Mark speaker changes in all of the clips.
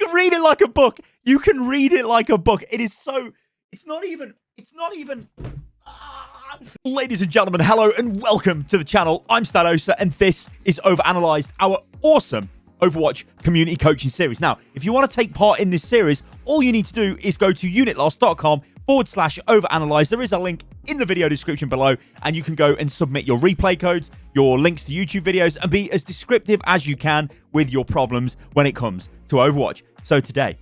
Speaker 1: can read it like a book. You can read it like a book. It is so... It's not even... Ladies and gentlemen, hello and welcome to the channel. I'm Stylosa and this is OverAnalyzed, our awesome Overwatch community coaching series. Now, if you want to take part in this series, all you need to do is go to unitloss.com/overanalyzed. There is a link in the video description below, and you can go and submit your replay codes, your links to YouTube videos, and be as descriptive as you can with your problems when it comes to Overwatch. So today,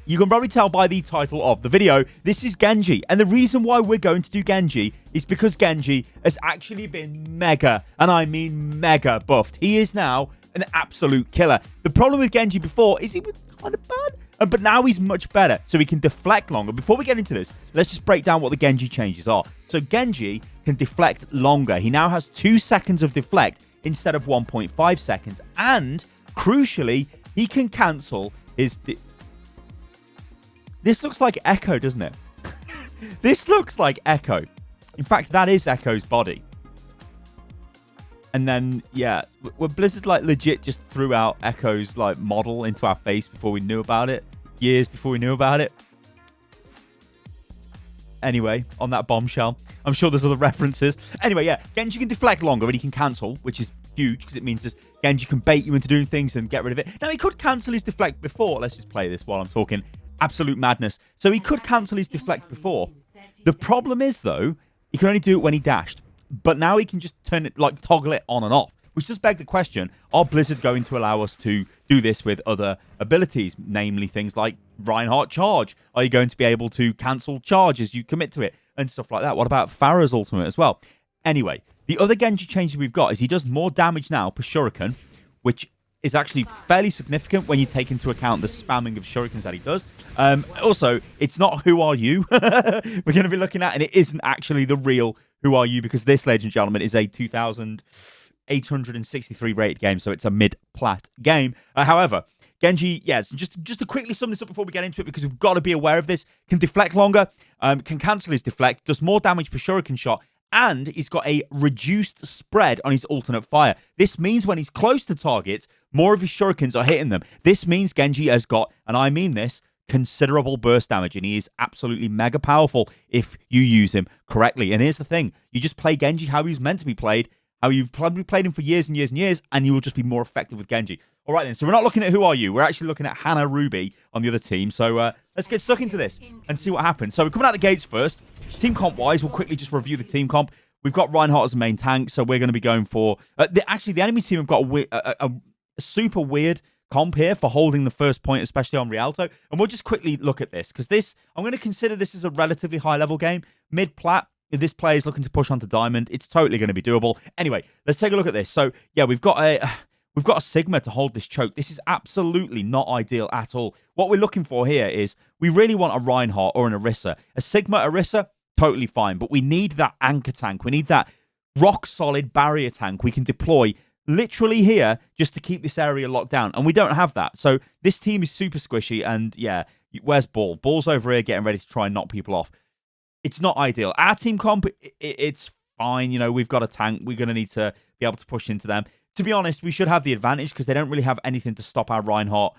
Speaker 1: you can probably tell by the title of the video, this is Genji. And the reason why we're going to do Genji is because Genji has actually been mega, and I mean mega buffed. He is now an absolute killer. The problem with Genji before is he was kind of bad, but now he's much better, so he can deflect longer. Before we get into this, let's just break down what the Genji changes are. So Genji can deflect longer. He now has 2 seconds of deflect instead of 1.5 seconds. And crucially, he can cancel his... This looks like Echo, doesn't it? This looks like Echo. In fact, that is Echo's body. And then, yeah, when Blizzard, like, legit just threw out Echo's, like, model into our face before we knew about it. Years before we knew about it. Anyway, on that bombshell. I'm sure there's other references. Anyway, yeah, Genji can deflect longer, but he can cancel, which is huge, because it means that Genji can bait you into doing things and get rid of it. Now, he could cancel his deflect before. Let's just play this while I'm talking. Absolute madness. So he could cancel his deflect before. The problem is, though, he can only do it when he dashed. But now he can just turn it, like, toggle it on and off. Which does beg the question, are Blizzard going to allow us to do this with other abilities? Namely things like Reinhardt Charge. Are you going to be able to cancel charge as you commit to it? And stuff like that. What about Pharah's ultimate as well? Anyway, the other Genji changes we've got is he does more damage now per shuriken, which is actually fairly significant when you take into account the spamming of shurikens that he does. Also, it's not Who Are You we're going to be looking at, and it isn't actually the real Who Are You, because this, ladies and gentlemen, is a 2,863 rated game, so it's a mid-plat game. However, Genji, yes, just to quickly sum this up before we get into it, because we've got to be aware of this, can deflect longer, can cancel his deflect, does more damage per shuriken shot, and he's got a reduced spread on his alternate fire. This means when he's close to targets, more of his shurikens are hitting them. This means Genji has got, and I mean this, considerable burst damage, and he is absolutely mega powerful if you use him correctly. And here's the thing, you just play Genji how he's meant to be played, how you've probably played him for years and years and years, and you will just be more effective with Genji. All right, then, so we're not looking at Who Are You, we're actually looking at Hannah Ruby on the other team. So let's get stuck into this and see what happens. So we're coming out the gates first. Team comp-wise, we'll quickly just review the team comp. We've got Reinhardt as the main tank, so we're going to be going for... Actually, the enemy team have got a super weird comp here for holding the first point, especially on Rialto. And we'll just quickly look at this, because this... I'm going to consider this as a relatively high-level game. Mid-plat, if this player is looking to push onto Diamond, it's totally going to be doable. Anyway, let's take a look at this. So, yeah, we've got a Sigma to hold this choke. This is absolutely not ideal at all. What we're looking for here is we really want a Reinhardt or an Orisa. A Sigma Orisa, totally fine, but we need that anchor tank. We need that rock-solid barrier tank we can deploy literally here just to keep this area locked down, and we don't have that. So this team is super squishy, and yeah, where's Ball? Ball's over here getting ready to try and knock people off. It's not ideal. Our team comp, it's fine. You know, we've got a tank. We're going to need to be able to push into them. To be honest, we should have the advantage because they don't really have anything to stop our Reinhardt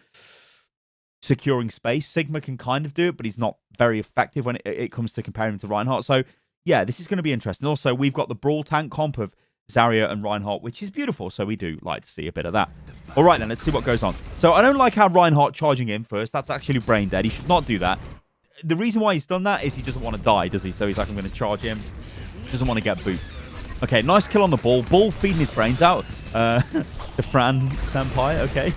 Speaker 1: securing space. Sigma can kind of do it, but he's not very effective when it comes to comparing him to Reinhardt. So, yeah, this is going to be interesting. Also, we've got the Brawl tank comp of Zarya and Reinhardt, which is beautiful. So we do like to see a bit of that. All right, then, let's see what goes on. So I don't like how Reinhardt charging in first. That's actually brain dead. He should not do that. The reason why he's done that is he doesn't want to die, does he? So he's like, I'm going to charge him. Doesn't want to get boost. Okay, nice kill on the Ball. Ball feeding his brains out. The Fran Senpai, okay.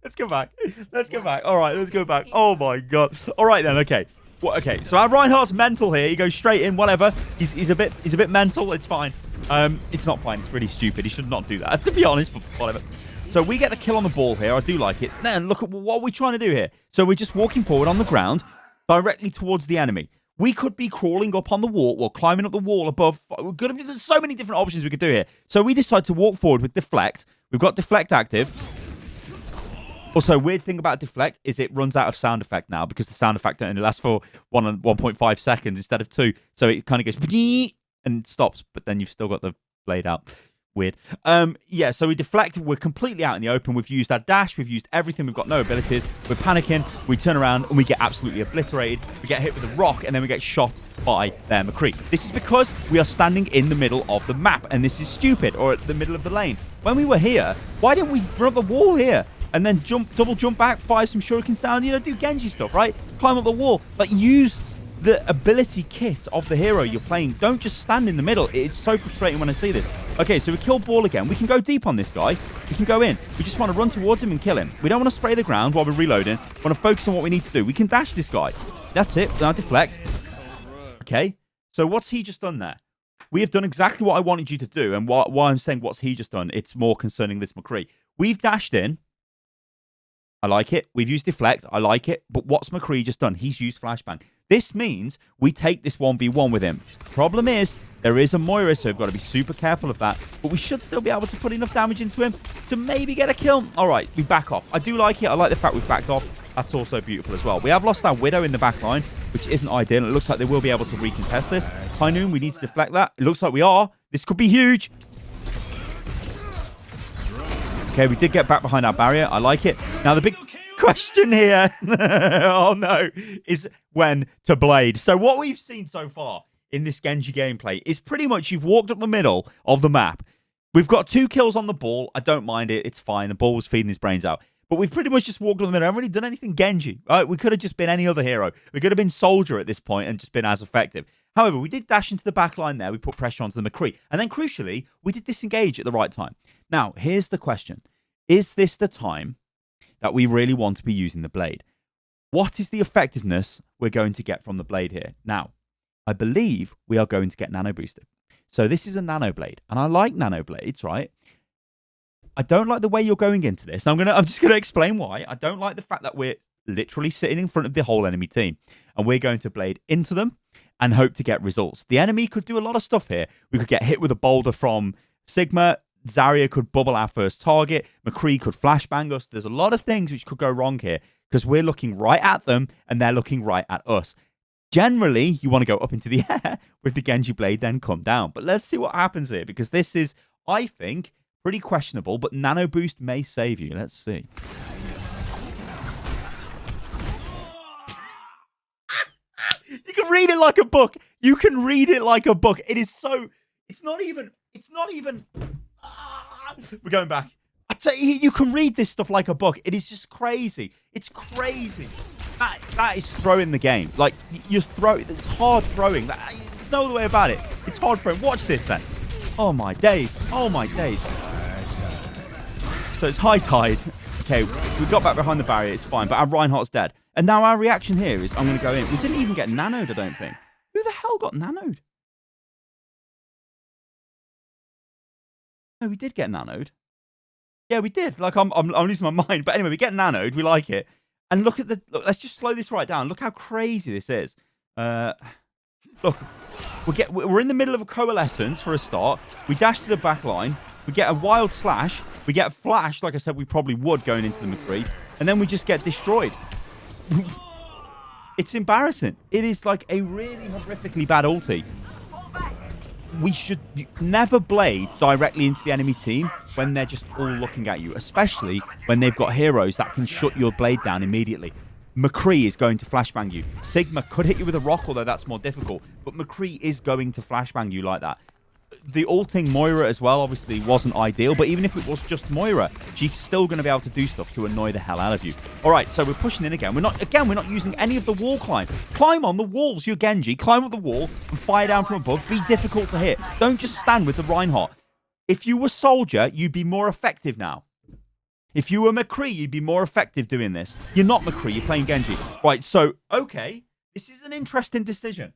Speaker 1: Let's go back. Let's go back. All right, let's go back. Oh, my God. All right, then, okay. Well, okay, so our Reinhardt's mental here. He goes straight in, whatever. He's a bit mental. It's fine. It's not fine. It's really stupid. He should not do that, to be honest, but whatever. So we get the kill on the Ball here. I do like it. Then look at what we're trying to do here. So we're just walking forward on the ground directly towards the enemy. We could be crawling up on the wall or climbing up the wall above. There's so many different options we could do here. So we decide to walk forward with Deflect. We've got Deflect active. Also, weird thing about Deflect is it runs out of sound effect now because the sound effect only lasts for 1.5 seconds instead of 2. So it kind of goes and stops, but then you've still got the blade out. Weird. Yeah, so we deflect. We're completely out in the open. We've used our dash. We've used everything. We've got no abilities. We're panicking. We turn around and we get absolutely obliterated. We get hit with a rock and then we get shot by their McCree. This is because we are standing in the middle of the map and this is stupid, or at the middle of the lane. When we were here, why didn't we run up the wall here and then double jump back, fire some shurikens down, do Genji stuff, right? Climb up the wall. Like, use the ability kit of the hero you're playing. Don't just stand in the middle. It's so frustrating when I see this. Okay, so we kill Ball again. We can go deep on this guy. We can go in. We just want to run towards him and kill him. We don't want to spray the ground while we're reloading. We want to focus on what we need to do. We can dash this guy. That's it. Now deflect. Okay, so what's he just done there? We have done exactly what I wanted you to do, and why I'm saying what's he just done, it's more concerning this McCree. We've dashed in. I like it. We've used deflect. I like it. But what's McCree just done? He's used flashbang. This means we take this 1v1 with him. Problem is, there is a Moira, so we've got to be super careful of that. But we should still be able to put enough damage into him to maybe get a kill. All right, we back off. I do like it. I like the fact we've backed off. That's also beautiful as well. We have lost our Widow in the back line, which isn't ideal. It looks like they will be able to recontest this. High Noon, we need to deflect that. It looks like we are. This could be huge. Okay, we did get back behind our barrier. I like it. Now, the big question here, oh no, is when to blade. So what we've seen so far in this Genji gameplay is pretty much you've walked up the middle of the map. We've got 2 kills on the Ball. I don't mind it. It's fine. The Ball was feeding his brains out. But we've pretty much just walked up the middle. I haven't really done anything Genji. Right? We could have just been any other hero. We could have been Soldier at this point and just been as effective. However, we did dash into the back line there. We put pressure onto the McCree. And then crucially, we did disengage at the right time. Now, here's the question. Is this the time that we really want to be using the blade? What is the effectiveness we're going to get from the blade here? Now, I believe we are going to get nano boosted. So this is a nano blade, and I like nano blades, right? I don't like the way you're going into this. I'm just gonna explain why. I don't like the fact that we're literally sitting in front of the whole enemy team, and we're going to blade into them and hope to get results. The enemy could do a lot of stuff here. We could get hit with a boulder from Sigma. Zarya could bubble our first target. McCree could flashbang us. There's a lot of things which could go wrong here because we're looking right at them and they're looking right at us. Generally, you want to go up into the air with the Genji blade, then come down. But let's see what happens here because this is, I think, pretty questionable, but nano boost may save you. Let's see. You can read it like a book. You can read it like a book. It is so, it's not even. We're going back. I tell you can read this stuff like a book. It is just crazy. It's crazy. That is throwing the game. Like, you throw. It's hard throwing. There's no other way about it. It's hard throwing. Watch this then. Oh my days. Oh my days. So it's high tide. Okay, we got back behind the barrier. It's fine. But our Reinhardt's dead. And now our reaction here is I'm going to go in. We didn't even get nanoed, I don't think. Who the hell got nanoed? No, we did get nanoed. Yeah, we did. Like, I'm losing my mind. But anyway, we get nanoed. We like it. And look, let's just slow this right down. Look how crazy this is. Look, we're in the middle of a coalescence for a start. We dash to the back line. We get a wild slash. We get a flash, like I said, we probably would going into the McCree. And then we just get destroyed. It's embarrassing. It is like a really horrifically bad ulti. We should never blade directly into the enemy team when they're just all looking at you, especially when they've got heroes that can shut your blade down immediately. McCree is going to flashbang you. Sigma could hit you with a rock, although that's more difficult, but McCree is going to flashbang you like that. The ulting Moira as well obviously wasn't ideal, but even if it was just Moira, she's still going to be able to do stuff to annoy the hell out of you. All right, so we're pushing in again. We're not using any of the wall climb. Climb on the walls, you're Genji. Climb up the wall and fire down from above. Be difficult to hit. Don't just stand with the Reinhardt. If you were Soldier, you'd be more effective now. If you were McCree, you'd be more effective doing this. You're not McCree, you're playing Genji. Right, so, okay, this is an interesting decision.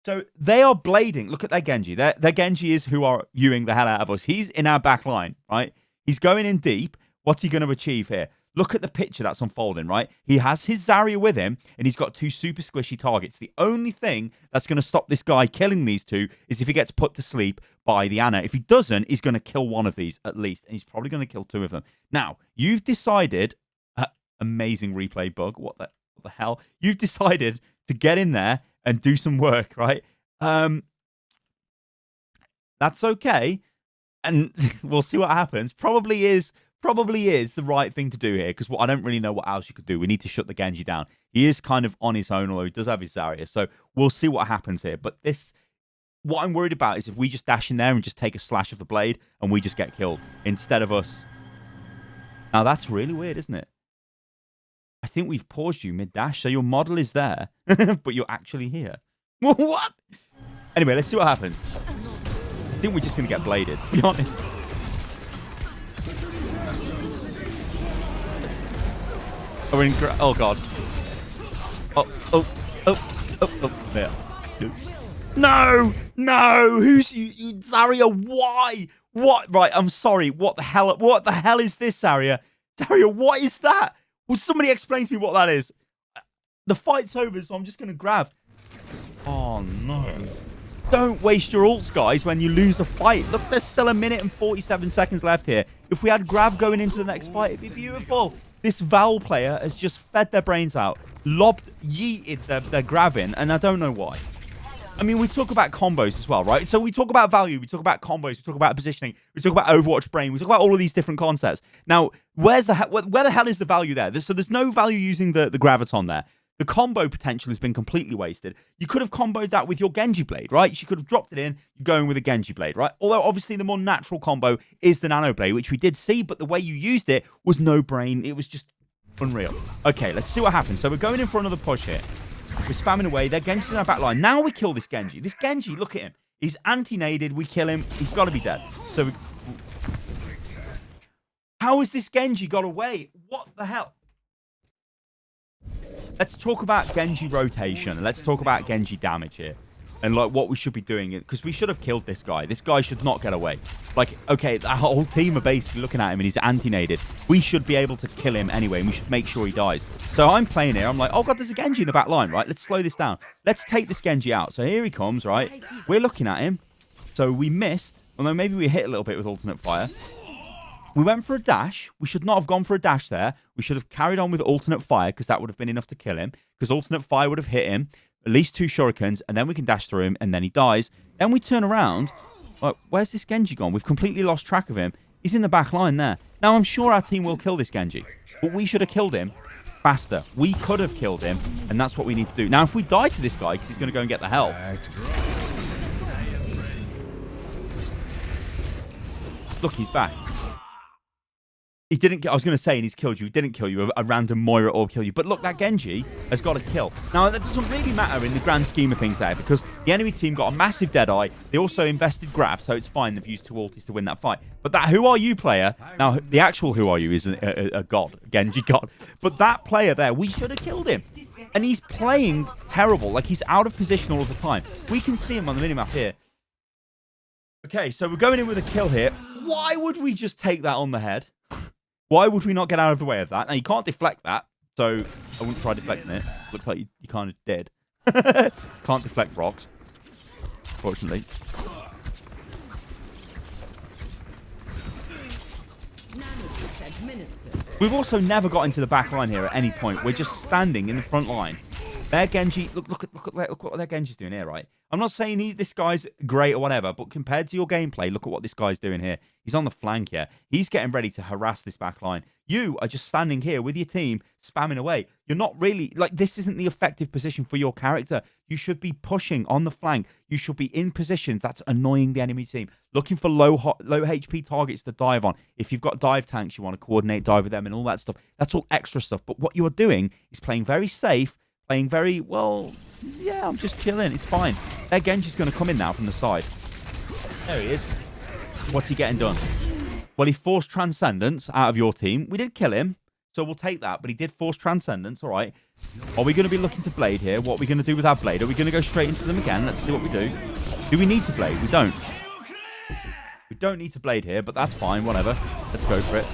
Speaker 1: So they are blading. Look at their Genji. Their Genji is who are viewing the hell out of us. He's in our back line, right? He's going in deep. What's he going to achieve here? Look at the picture that's unfolding, right? He has his Zarya with him, and he's got 2 super squishy targets. The only thing that's going to stop this guy killing these 2 is if he gets put to sleep by the Ana. If he doesn't, he's going to kill one of these at least, and he's probably going to kill 2 of them. Now, you've decided... amazing replay bug. What the hell? You've decided to get in there and do some work, right? That's okay. And we'll see what happens. Probably is the right thing to do here, because I don't really know what else you could do. We need to shut the Genji down. He is kind of on his own, although he does have his Zarya. So we'll see what happens here. But what I'm worried about is if we just dash in there and just take a slash of the blade and we just get killed instead of us. Now that's really weird, isn't it? I think we've paused you mid-dash, so your model is there, but you're actually here. What? Anyway, let's see what happens. I think we're just going to get bladed, to be honest. Oh, we're in... Oh, God. Oh, there. No! No! Who's you? Zarya, why? What? Right, I'm sorry. What the hell is this, Zarya? Zarya, what is that? Would somebody explain to me what that is? The fight's over, so I'm just going to grab. Oh, no. Don't waste your ults, guys, when you lose a fight. Look, there's still 1 minute and 47 seconds left here. If we had grab going into the next fight, it'd be beautiful. This Val player has just fed their brains out, yeeted their grab in, and I don't know why. I mean, we talk about combos as well, right? So we talk about value, we talk about combos, we talk about positioning, we talk about Overwatch brain, we talk about all of these different concepts. Now, where the hell is the value there? So there's no value using the graviton there. The combo potential has been completely wasted. You could have comboed that with your Genji blade, right? You could have dropped it in, you're going with a Genji blade, right? Although obviously the more natural combo is the nano blade, which we did see, but the way you used it was no brain. It was just unreal. Okay, let's see what happens. So we're going in for another push here. We're spamming away. Their Genji's in our back line. Now we kill this Genji. This Genji, look at him. He's anti-naded. We kill him. He's got to be dead. So how has this Genji got away? What the hell? Let's talk about Genji rotation. Let's talk about Genji damage here. And like what we should be doing. Because we should have killed this guy. This guy should not get away. Like, okay, the whole team are basically looking at him and he's anti-naded. We should be able to kill him anyway. And we should make sure he dies. So I'm playing here. I'm like, oh God, there's a Genji in the back line, right? Let's slow this down. Let's take this Genji out. So here he comes, right? We're looking at him. So we missed. Although maybe we hit a little bit with alternate fire. We went for a dash. We should not have gone for a dash there. We should have carried on with alternate fire because that would have been enough to kill him. Because alternate fire would have hit him. At least 2 shurikens. And then we can dash through him. And then he dies. Then we turn around. Like, where's this Genji gone? We've completely lost track of him. He's in the back line there. Now, I'm sure our team will kill this Genji. But we should have killed him faster. We could have killed him. And that's what we need to do. Now, if we die to this guy, because he's going to go and get the health. Look, he's back. He didn't. I was going to say, and he's killed you. He didn't kill you. A random Moira or kill you. But look, that Genji has got a kill. Now, that doesn't really matter in the grand scheme of things there, because the enemy team got a massive Deadeye. They also invested grab, so it's fine. They've used 2 ultis to win that fight. But that Who Are You player, now, the actual Who Are You is a god, a Genji god. But that player there, we should have killed him. And he's playing terrible. Like, he's out of position all of the time. We can see him on the minimap here. Okay, so we're going in with a kill here. Why would we just take that on the head? Why would we not get out of the way of that? Now, you can't deflect that, so I wouldn't try deflecting it. Looks like you kind of did. Can't deflect rocks, fortunately. We've also never got into the back line here at any point. We're just standing in the front line. Their Genji, look what their Genji's doing here, right? I'm not saying this guy's great or whatever, but compared to your gameplay, look at what this guy's doing here. He's on the flank here. He's getting ready to harass this back line. You are just standing here with your team, spamming away. You're not really, like, this isn't the effective position for your character. You should be pushing on the flank. You should be in positions that's annoying the enemy team. Looking for low HP targets to dive on. If you've got dive tanks, you want to coordinate dive with them and all that stuff. That's all extra stuff. But what you're doing is playing very safe, playing very, well, yeah, I'm just chilling. It's fine. Their Genji's going to come in now from the side. There he is. What's he getting done? Well, he forced Transcendence out of your team. We did kill him, so we'll take that. But he did force Transcendence. All right. Are we going to be looking to Blade here? What are we going to do with our Blade? Are we going to go straight into them again? Let's see what we do. Do we need to Blade? We don't. We don't need to Blade here, but that's fine. Whatever. Let's go for it.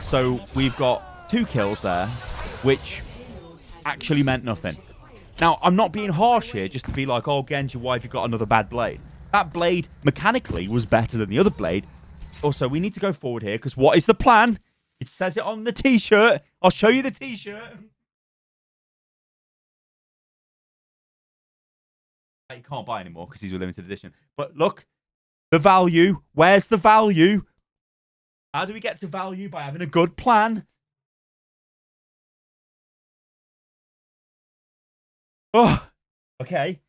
Speaker 1: So we've got 2 kills there, which actually meant nothing. Now, I'm not being harsh here just to be like, oh, Genji, why have you got another bad Blade? That Blade, mechanically, was better than the other Blade. Also, we need to go forward here, because what is the plan? It says it on the T-shirt. I'll show you the T-shirt. You can't buy anymore, because he's with limited edition. But look, The value. Where's the value? How do we get to value? By having a good plan. Oh, okay.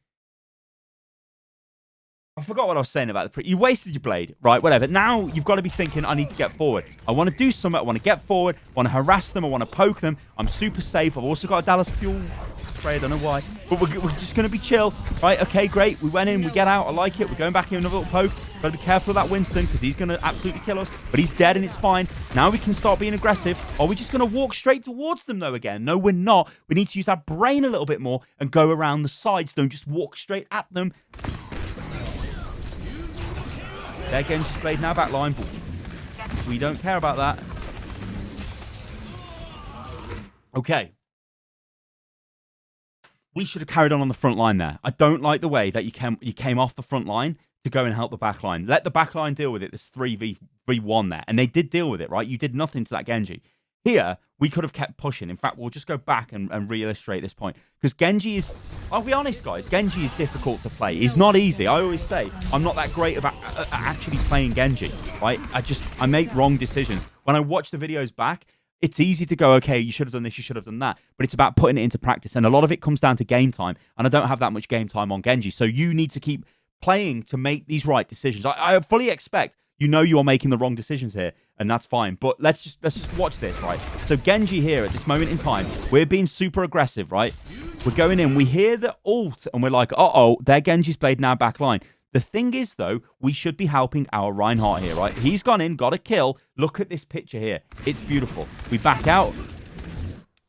Speaker 1: I forgot what I was saying about the... You wasted your blade. Right, whatever. Now you've got to be thinking, I need to get forward. I want to do something. I want to get forward. I want to harass them. I want to poke them. I'm super safe. I've also got a Dallas fuel spray. I don't know why. But we're just going to be chill. Right, okay, great. We went in. We get out. I like it. We're going back in another little poke. Got to be careful of that Winston because he's going to absolutely kill us. But he's dead and it's fine. Now we can start being aggressive. Are we just going to walk straight towards them, though, again? No, we're not. We need to use our brain a little bit more and go around the sides. Don't just walk straight at them. Their Genji's blade now back line, but we don't care about that. Okay. We should have carried on the front line there. I don't like the way that you came off the front line to go and help the back line. Let the back line deal with it. There's 3v1 there. And they did deal with it, right? You did nothing to that Genji. Here, we could have kept pushing. In fact, we'll just go back and re-illustrate this point. Because Genji is... I'll be honest, guys. Genji is difficult to play. He's not easy. I always say, I'm not that great about actually playing Genji, right? I make wrong decisions. When I watch the videos back, it's easy to go, okay, you should have done this, you should have done that. But it's about putting it into practice. And a lot of it comes down to game time. And I don't have that much game time on Genji. So you need to keep playing to make these right decisions. I fully expect... You know you are making the wrong decisions here, and that's fine. But let's just watch this, right? So Genji here at this moment in time, we're being super aggressive, right? We're going in. We hear the ult, and we're like, uh-oh, their Genji's blade now back line. The thing is, though, we should be helping our Reinhardt here, right? He's gone in, got a kill. Look at this picture here. It's beautiful. We back out.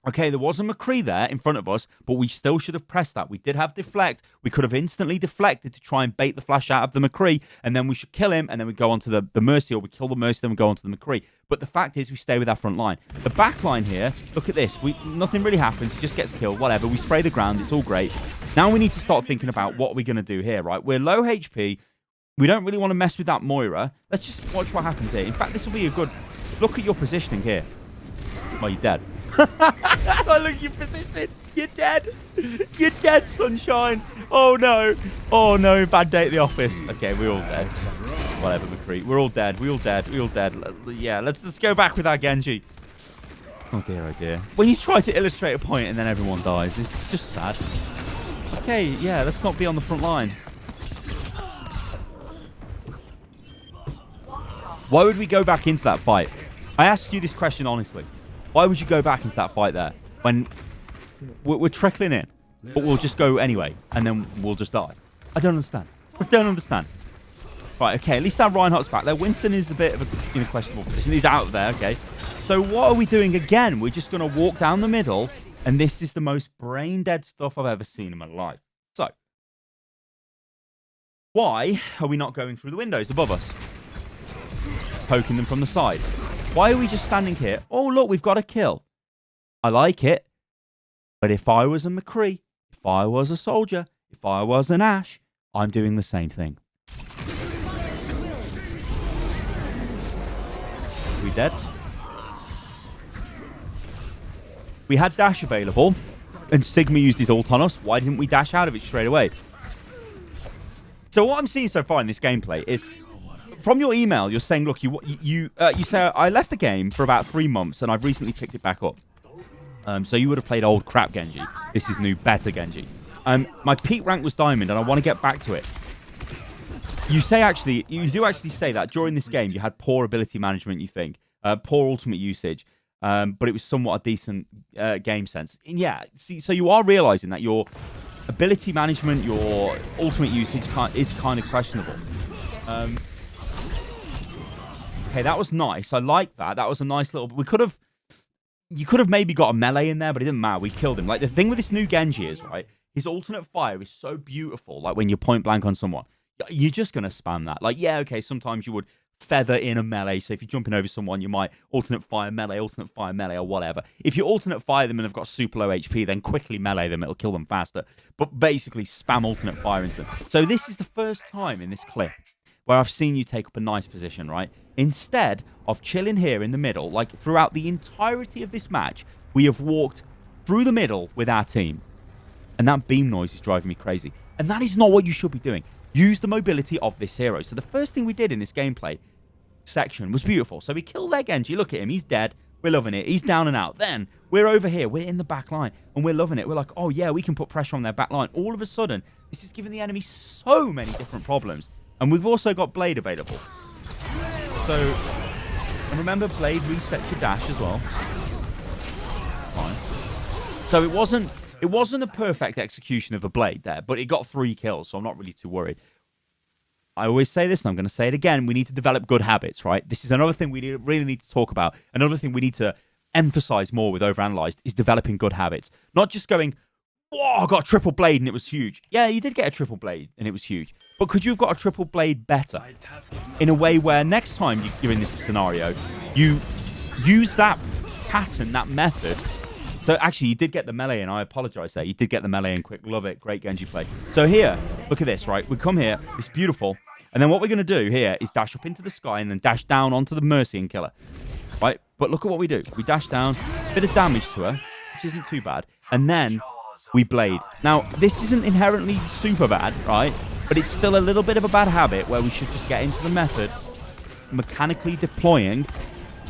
Speaker 1: Okay, there was a McCree there in front of us, but we still should have pressed that. We did have deflect. We could have instantly deflected to try and bait the flash out of the McCree, and then we should kill him, and then we go on to the Mercy, or we kill the Mercy, then we go on to the McCree. But the fact is, we stay with our front line. The back line here, look at this. Nothing really happens. He just gets killed, whatever. We spray the ground. It's all great. Now we need to start thinking about what we're going to do here, right? We're low HP. We don't really want to mess with that Moira. Let's just watch what happens here. In fact, this will be a good... Look at your positioning here. Well, you're dead. Look at your position. You're dead. You're dead, sunshine. Oh, no. Oh, no. Bad day at the office. Okay, we're all dead. Whatever, McCree. We're all dead. We're all dead. We're all dead. Yeah, let's go back with our Genji. Oh, dear, oh, dear. When you try to illustrate a point and then everyone dies, it's just sad. Okay, yeah, let's not be on the front line. Why would we go back into that fight? I ask you this question honestly. Why would you go back into that fight there when we're trickling in, but we'll just go anyway, and then we'll just die? I don't understand. I don't understand. Right, okay, at least our Reinhardt's back there. Winston is a bit of a questionable position. He's out there, okay. So what are we doing again? We're just going to walk down the middle, and this is the most brain-dead stuff I've ever seen in my life. So, why are we not going through the windows above us? Poking them from the side. Why are we just standing here? Oh, look, we've got a kill. I like it. But if I was a McCree, if I was a soldier, if I was an Ash, I'm doing the same thing. We dead? We had dash available, and Sigma used his ult on us. Why didn't we dash out of it straight away? So what I'm seeing so far in this gameplay is... From your email, you're saying, look, you say, I left the game for about 3 months, and I've recently picked it back up. So you would have played old crap Genji. This is new, better Genji. My peak rank was Diamond, and I want to get back to it. You do actually say that during this game, you had poor ability management, you think. Poor ultimate usage. But it was somewhat a decent game sense. And yeah, see, so you are realizing that your ability management, your ultimate usage is kind of questionable. Okay, that was nice. I like that. That was a nice little... You could have maybe got a melee in there, but it didn't matter. We killed him. Like, the thing with this new Genji is, right, his alternate fire is so beautiful. Like, when you're point blank on someone, you're just going to spam that. Like, yeah, okay, sometimes you would feather in a melee. So if you're jumping over someone, you might alternate fire melee, or whatever. If you alternate fire them and they've got super low HP, then quickly melee them. It'll kill them faster. But basically, spam alternate fire into them. So this is the first time in this clip where I've seen you take up a nice position, right? Instead of chilling here in the middle, like throughout the entirety of this match, we have walked through the middle with our team. And that beam noise is driving me crazy. And that is not what you should be doing. use the mobility of this hero. So the first thing we did in this gameplay section was beautiful. So we killed their Genji. Look at him. He's dead. We're loving it. He's down and out. Then we're over here. We're in the back line, and we're loving it. We're like, oh, yeah, we can put pressure on their back line. All of a sudden, this is giving the enemy so many different problems. And we've also got Blade available. So, and remember, Blade resets your dash as well. Fine. So it wasn't a perfect execution of a Blade there, but it got 3 kills, so I'm not really too worried. I always say this, and I'm going to say it again. We need to develop good habits, right? This is another thing we really need to talk about. Another thing we need to emphasize more with OverAnalyzed is developing good habits. Not just going, whoa, I got a triple blade and it was huge. Yeah, you did get a triple blade and it was huge. But could you have got a triple blade better? In a way where next time you're in this scenario, you use that pattern, that method. So actually, you did get the melee, and I apologize there. You did get the melee in quick. Love it. Great Genji play. So here, look at this, right? We come here. It's beautiful. And then what we're going to do here is dash up into the sky and then dash down onto the Mercy and kill her. Right? But look at what we do. We dash down, bit of damage to her, which isn't too bad. And then we blade. Now, this isn't inherently super bad, right? But it's still a little bit of a bad habit where we should just get into the method, mechanically deploying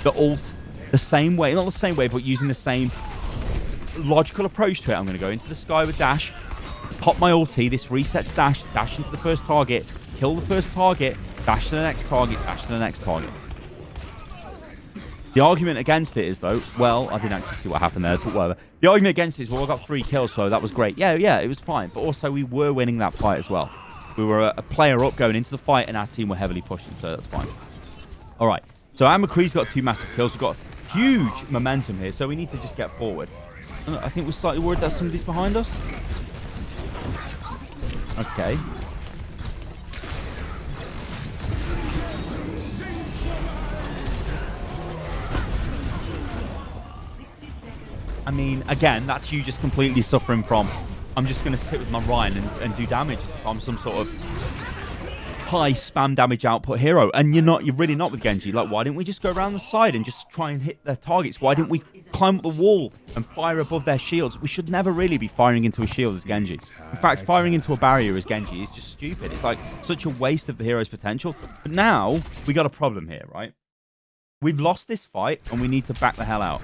Speaker 1: the ult the same way. Not the same way, but using the same logical approach to it. I'm going to go into the sky with dash, pop my ulti, this resets dash, dash into the first target, kill the first target, dash to the next target, dash to the next target. The argument against it is, though, well, I didn't actually see what happened there, but whatever. The argument against it is, well, I got 3 kills, so that was great. Yeah, it was fine. But also, we were winning that fight as well. We were a player up going into the fight, and our team were heavily pushing, so that's fine. All right. So our McCree's got 2 massive kills. We've got huge momentum here, so we need to just get forward. I think we're slightly worried that somebody's behind us. Okay. I mean, again, that's you just completely suffering from, I'm just going to sit with my Ryan and do damage. I'm some sort of high spam damage output hero, and you're really not with Genji. Like, why didn't we just go around the side and just try and hit their targets? Why didn't we climb up the wall and fire above their shields? We should never really be firing into a shield as Genji. In fact, firing into a barrier as Genji is just stupid. It's like such a waste of the hero's potential. But now we got a problem here, right? We've lost this fight and we need to back the hell out.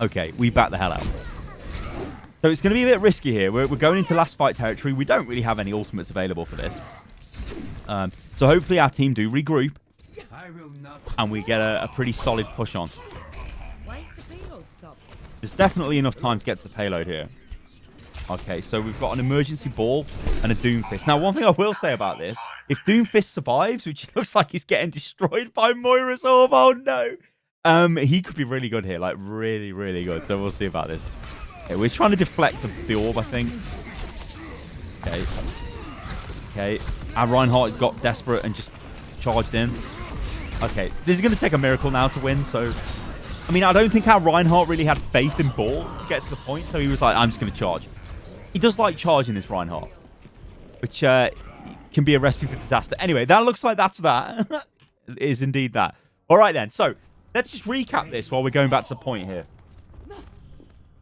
Speaker 1: Okay, we back the hell out. So it's going to be a bit risky here. We're going into last fight territory. We don't really have any ultimates available for this. So hopefully our team do regroup. And we get a pretty solid push on. There's definitely enough time to get to the payload here. Okay, so we've got an emergency ball and a Doomfist. Now, one thing I will say about this, if Doomfist survives, which looks like he's getting destroyed by Moira's orb, oh no. He could be really good here, like really, really good. So we'll see about this. Okay, we're trying to deflect the orb, I think. Okay. Okay. Our Reinhardt got desperate and just charged in. Okay. This is going to take a miracle now to win, so... I mean, I don't think our Reinhardt really had faith in ball to get to the point, so he was like, I'm just going to charge. He does like charging, this Reinhardt, which can be a recipe for disaster. Anyway, that looks like that's that. It is indeed that. All right, then. So, let's just recap this while we're going back to the point here.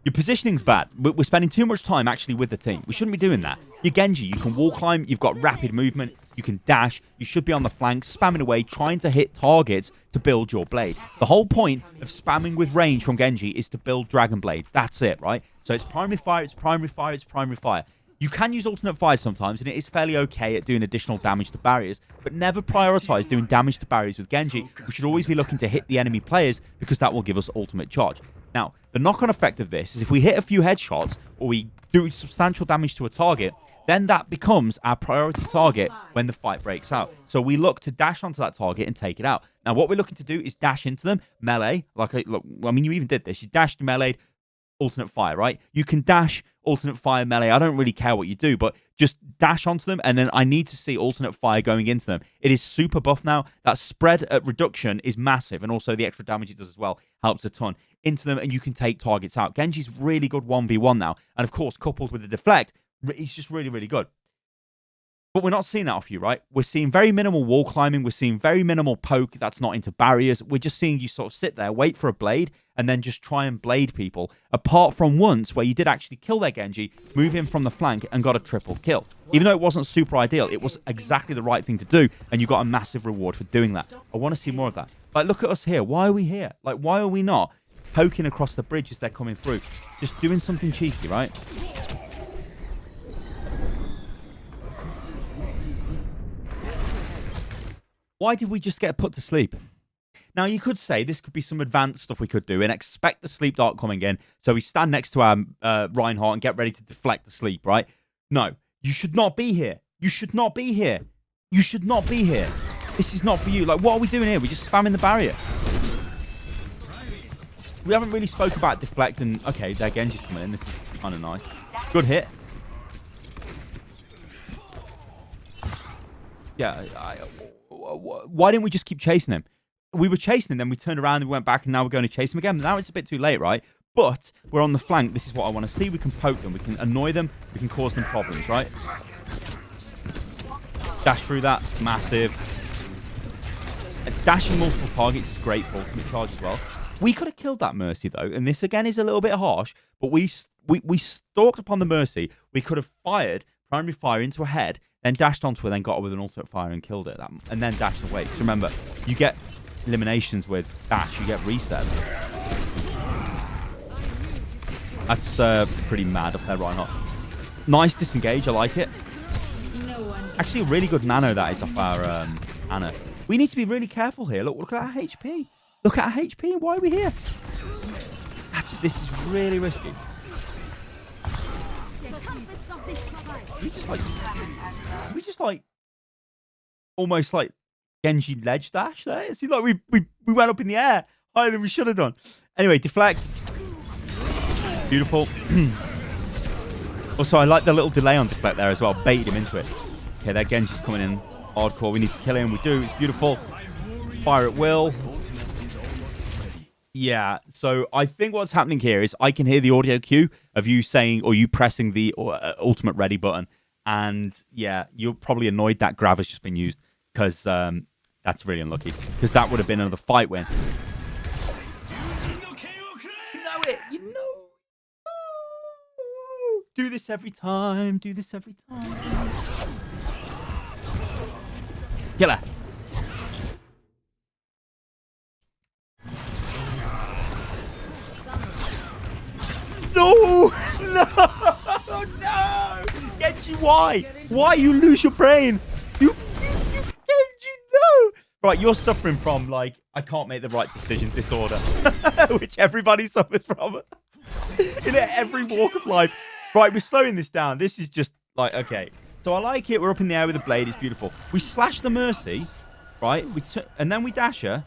Speaker 1: Your positioning's bad. We're spending too much time actually with the team. We shouldn't be doing that. You're Genji. You can wall climb. You've got rapid movement. You can dash. You should be on the flank, spamming away, trying to hit targets to build your blade. The whole point of spamming with range from Genji is to build Dragon Blade. That's it, right? So it's primary fire, it's primary fire, it's primary fire. You can use alternate fire sometimes, and it is fairly okay at doing additional damage to barriers, but never prioritize doing damage to barriers with Genji. We should always be looking to hit the enemy players because that will give us ultimate charge. Now, the knock-on effect of this is if we hit a few headshots or we do substantial damage to a target, then that becomes our priority target when the fight breaks out. So we look to dash onto that target and take it out. Now, what we're looking to do is dash into them, melee. Look, I mean, you even did this. You dashed, melee, alternate fire, right? You can dash, alternate fire, melee. I don't really care what you do, but just dash onto them, and then I need to see alternate fire going into them. It is super buff now. That spread reduction is massive, and also the extra damage it does as well helps a ton into them, and you can take targets out. Genji's really good 1v1 now, and of course, coupled with the deflect, he's just really, really good. But we're not seeing that off you, right? We're seeing very minimal wall climbing. We're seeing very minimal poke that's not into barriers. We're just seeing you sort of sit there, wait for a blade, and then just try and blade people. Apart from once where you did actually kill their Genji, move in from the flank, and got a triple kill. Even though it wasn't super ideal, it was exactly the right thing to do, and you got a massive reward for doing that. I want to see more of that. Like, look at us here. Why are we here? Like, why are we not poking across the bridge as they're coming through? Just doing something cheeky, right? Why did we just get put to sleep? Now, you could say this could be some advanced stuff we could do and expect the sleep dart coming in. So we stand next to our Reinhardt and get ready to deflect the sleep, right? No, you should not be here. You should not be here. You should not be here. This is not for you. Like, what are we doing here? We're just spamming the barrier. We haven't really spoke about deflect and... Okay, their Genji's coming in. This is kind of nice. Good hit. Yeah, why didn't we just keep chasing him? We were chasing him, then we turned around and we went back, and now we're going to chase him again. Now it's a bit too late, right? But we're on the flank. This is what I want to see. We can poke them. We can annoy them. We can cause them problems, right? Dash through that. Massive. Dashing multiple targets is great for ultimate charge as well. We could have killed that Mercy, though, and this, again, is a little bit harsh, but we stalked upon the Mercy. We could have fired primary fire into her head, then dashed onto her, then got her with an ultimate fire and killed it, and then dashed away. So remember, you get eliminations with dash, you get reset. That's pretty mad up there, right? Not nice disengage. I like it. Actually, a really good nano that is off our Ana. We need to be really careful here. Look at our HP. Look at our HP. Why are we here? This is really risky. We just like almost like Genji ledge dash there. It seems like we went up in the air higher than we should have done. Anyway, deflect. Beautiful. Also, I like the little delay on deflect there as well. Baited him into it. Okay, that Genji's coming in hardcore. We need to kill him. We do. It's beautiful. Fire at will. Yeah, so I think what's happening here is I can hear the audio cue of you saying, or you pressing the ultimate ready button. And yeah, you're probably annoyed that grab has just been used, because that's really unlucky, because that would have been another fight win. You know it, you know. Do this every time, do this every time. Killer. No! No! No! Genji, why? Why you lose your brain? You Genji, no! Right, you're suffering from, like, I can't make the right decision disorder. Which everybody suffers from. In every walk of life. Right, we're slowing this down. This is just, like, okay. So I like it. We're up in the air with the blade. It's beautiful. We slash the Mercy, right? And then we dash her.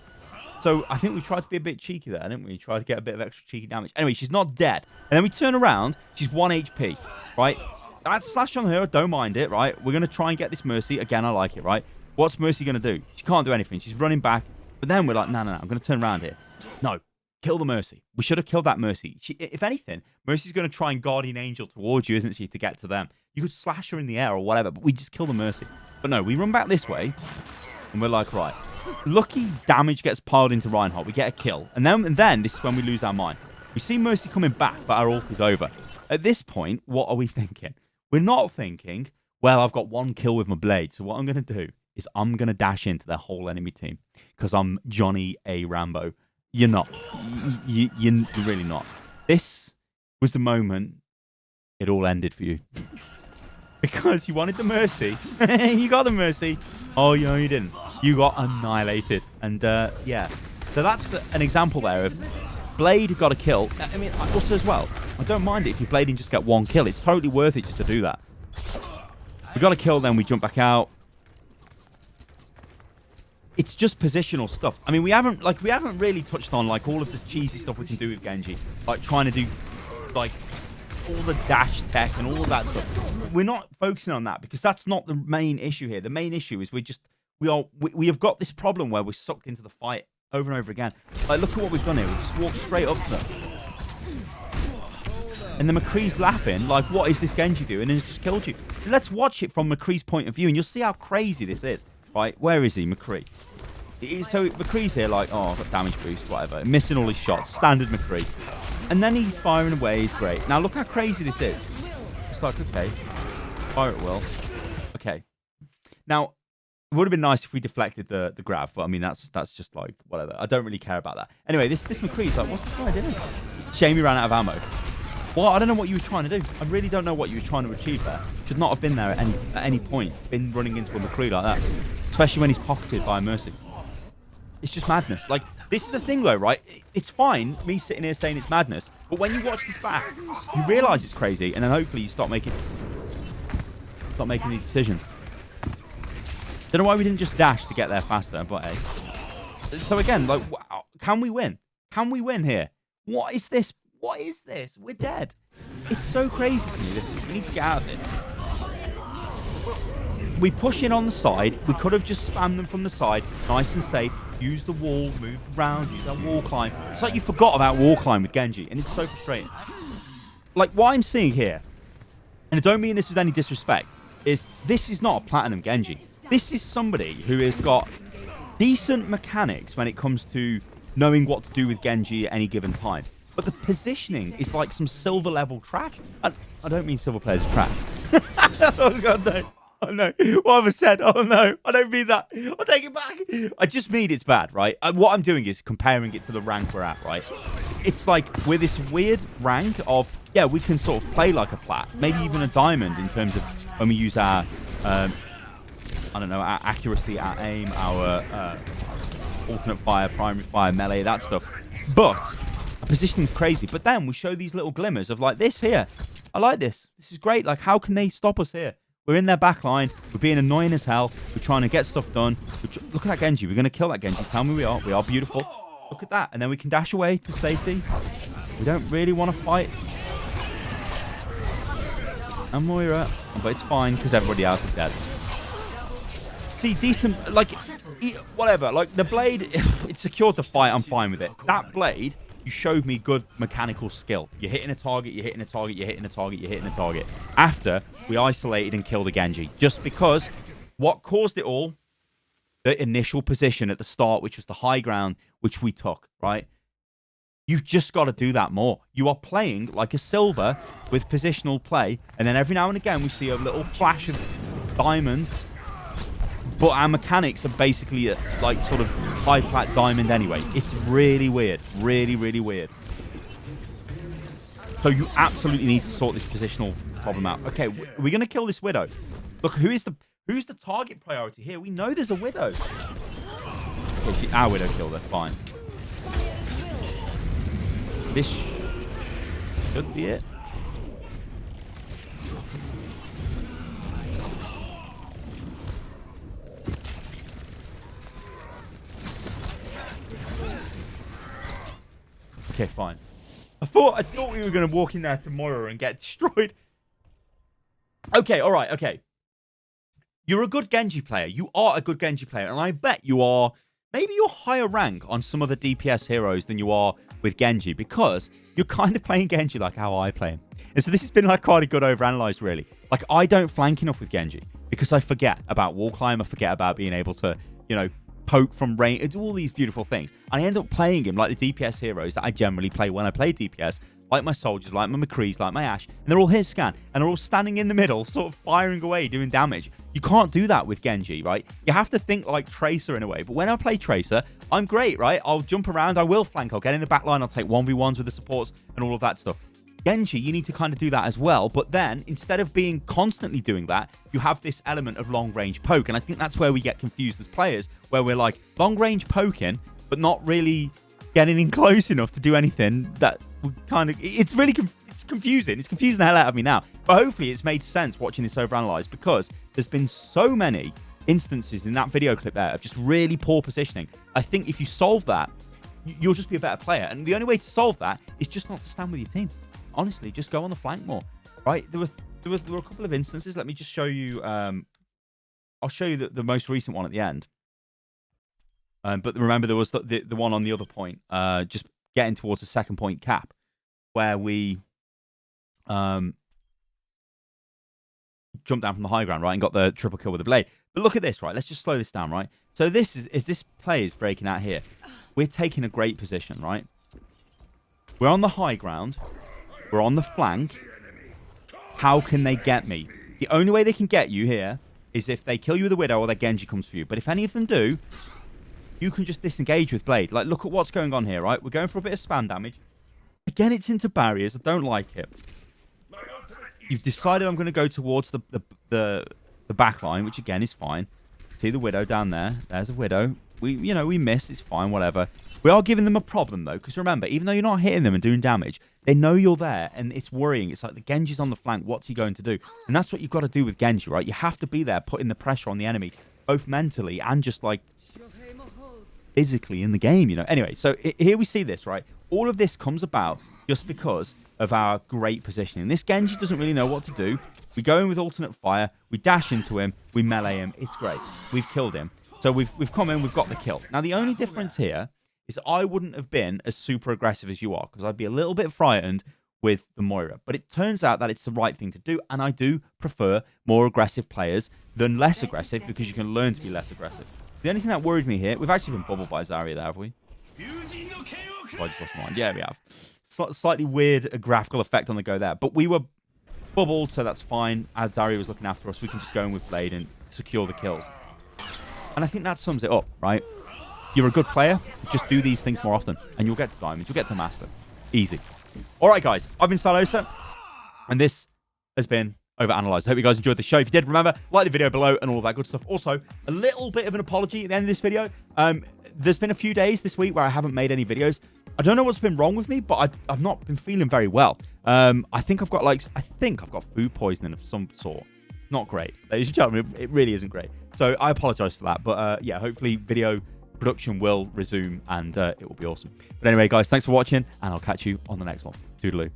Speaker 1: So I think we tried to be a bit cheeky there, didn't we? Tried to get a bit of extra cheeky damage. Anyway, she's not dead. And then we turn around. She's 1 HP, right? That slash on her, don't mind it, right? We're going to try and get this Mercy. Again, I like it, right? What's Mercy going to do? She can't do anything. She's running back. But then we're like, no. I'm going to turn around here. No. Kill the Mercy. We should have killed that Mercy. If anything, Mercy's going to try and Guardian Angel towards you, isn't she, to get to them. You could slash her in the air or whatever, but we just kill the Mercy. But no, we run back this way. And we're like, right, lucky damage gets piled into Reinhardt. We get a kill. And then this is when we lose our mind. We see Mercy coming back, but our ult is over. At this point, what are we thinking? We're not thinking, well, I've got 1 kill with my blade. So what I'm going to do is I'm going to dash into their whole enemy team. Because I'm Johnny A. Rambo. You're not. You're really not. This was the moment it all ended for you. Because you wanted the Mercy. You got the Mercy. Oh, no, you didn't. You got annihilated. And, yeah. So that's an example there of Blade got a kill. I mean, also as well, I don't mind it if you Blade and just get 1 kill. It's totally worth it just to do that. We got a kill, then we jump back out. It's just positional stuff. I mean, we haven't really touched on, like, all of the cheesy stuff we can do with Genji. Like, trying to do, like, all the dash tech and all of that stuff. We're not focusing on that because that's not the main issue here. The main issue is we have got this problem where we're sucked into the fight over and over again. Like, look at what we've done here. We just walked straight up to them. And then McCree's laughing, like, what is this Genji doing? And it's just killed you. And let's watch it from McCree's point of view, and you'll see how crazy this is. Right? Where is he, McCree? So McCree's here, like, oh, I've got damage boost, whatever. Missing all his shots. Standard McCree. And then he's firing away. He's great. Now, look how crazy this is. It's like, okay. Fire at will. Okay. Now, it would have been nice if we deflected the grab, but I mean, that's just like, whatever. I don't really care about that. Anyway, this McCree's like, what's this guy doing? Shame he ran out of ammo. Well, I don't know what you were trying to do. I really don't know what you were trying to achieve there. Should not have been there at any point. Been running into a McCree like that. Especially when he's pocketed by a Mercy. It's just madness. Like, this is the thing, though, right? It's fine, me sitting here saying it's madness. But when you watch this back, you realise it's crazy. And then hopefully you stop making these decisions. Don't know why we didn't just dash to get there faster, but hey. So again, like, can we win? Can we win here? What is this? What is this? We're dead. It's so crazy to me. We need to get out of this. We push in on the side. We could have just spammed them from the side. Nice and safe. Use the wall. Move around. Use that wall climb. It's like you forgot about wall climb with Genji. And it's so frustrating. Like, what I'm seeing here, and I don't mean this with any disrespect, is this is not a platinum Genji. This is somebody who has got decent mechanics when it comes to knowing what to do with Genji at any given time. But the positioning is like some silver level trash. I don't mean silver players are trash. Oh, God, no. Oh, no. What have I said? Oh, no. I don't mean that. I'll take it back. I just mean it's bad, right? What I'm doing is comparing it to the rank we're at, right? It's like we're this weird rank of, yeah, we can sort of play like a plat, maybe even a diamond in terms of when we use our, I don't know, our accuracy, our aim, our alternate fire, primary fire, melee, that stuff. But our positioning's crazy. But then we show these little glimmers of like this here. I like this. This is great. Like, how can they stop us here? We're in their back line. We're being annoying as hell. We're trying to get stuff done. Look at that Genji. We're going to kill that Genji. Tell me we are. We are beautiful. Look at that. And then we can dash away to safety. We don't really want to fight. And Moira. But it's fine because everybody else is dead. See, decent, like, whatever. Like, the blade, it's secured to fight. I'm fine with it. That blade, you showed me good mechanical skill. You're hitting a target, you're hitting a target, you're hitting a target, you're hitting a target. After we isolated and killed a Genji. Just because what caused it all, the initial position at the start, which was the high ground, which we took, right? You've just got to do that more. You are playing like a silver with positional play. And then every now and again, we see a little flash of diamond. But our mechanics are basically like sort of high plat diamond anyway. It's really weird. Really, really weird. So you absolutely need to sort this positional problem out. Okay, we're going to kill this Widow. Look, who's the target priority here? We know there's a Widow. Okay, our Widow killed her. Fine. This should be it. Okay, fine. I thought we were going to walk in there tomorrow and get destroyed. Okay, all right, okay. You're a good Genji player. You are a good Genji player. And I bet you are, maybe you're higher rank on some of the DPS heroes than you are with Genji. Because you're kind of playing Genji like how I play him. And so this has been like quite a good overanalyzed, really. Like, I don't flank enough with Genji. Because I forget about wall climb. I forget about being able to, you know, poke from range. It's all these beautiful things. And I end up playing him like the DPS heroes that I generally play when I play DPS. Like my soldiers, like my McCrees, like my Ashe. And they're all hit scan. And they're all standing in the middle, sort of firing away, doing damage. You can't do that with Genji, right? You have to think like Tracer in a way. But when I play Tracer, I'm great, right? I'll jump around. I will flank. I'll get in the back line. I'll take 1v1s with the supports and all of that stuff. Genji, you need to kind of do that as well. But then, instead of being constantly doing that, you have this element of long-range poke. And I think that's where we get confused as players, where we're like, long-range poking, but not really getting in close enough to do anything that we kind of... It's really it's confusing. It's confusing the hell out of me now. But hopefully it's made sense watching this overanalyzed, because there's been so many instances in that video clip there of just really poor positioning. I think if you solve that, you'll just be a better player. And the only way to solve that is just not to stand with your team. Honestly, just go on the flank more, right? There were a couple of instances. Let me just show you. I'll show you the most recent one at the end. But remember, there was the one on the other point, just getting towards the second point cap, where we jumped down from the high ground, right, and got the triple kill with the blade. But look at this, right? Let's just slow this down, right? So this is this play is breaking out here. We're taking a great position, right? We're on the high ground. We're on the flank. How can they get me? The only way they can get you here is if they kill you with a Widow or their Genji comes for you. But if any of them do, you can just disengage with Blade. Like, look at what's going on here, right? We're going for a bit of spam damage. Again, it's into barriers. I don't like it. You've decided I'm going to go towards the back line, which again is fine. See the Widow down there. There's a Widow. We miss. It's fine, whatever. We are giving them a problem, though, because remember, even though you're not hitting them and doing damage, they know you're there, and it's worrying. It's like the Genji's on the flank. What's he going to do? And that's what you've got to do with Genji, right? You have to be there, putting the pressure on the enemy, both mentally and just, like, physically in the game, you know? Anyway, so here we see this, right? All of this comes about just because of our great positioning. This Genji doesn't really know what to do. We go in with alternate fire. We dash into him. We melee him. It's great. We've killed him. So we've come in. We've got the kill. Now, the only difference here is I wouldn't have been as super aggressive as you are because I'd be a little bit frightened with the Moira. But it turns out that it's the right thing to do, and I do prefer more aggressive players than less aggressive because you can learn to be less aggressive. The only thing that worried me here, we've actually been bubbled by Zarya there, have we? Oh, I just lost my mind. Yeah, we have. Slightly weird graphical effect on the go there. But we were bubbled, so that's fine. As Zarya was looking after us, we can just go in with Blade and secure the kills. And I think that sums it up, right? You're a good player. Just do these things more often, and you'll get to Diamonds. You'll get to Master. Easy. All right, guys. I've been Stylosa, and this has been OverAnalyzed. I hope you guys enjoyed the show. If you did, remember, like the video below and all of that good stuff. Also, a little bit of an apology at the end of this video. There's been a few days this week where I haven't made any videos. I don't know what's been wrong with me, but I've not been feeling very well. I think I've got food poisoning of some sort. Not great. Ladies and gentlemen, it really isn't great. So I apologize for that. But yeah, hopefully video production will resume and it will be awesome. But anyway, guys, thanks for watching, and I'll catch you on the next one. Toodaloo.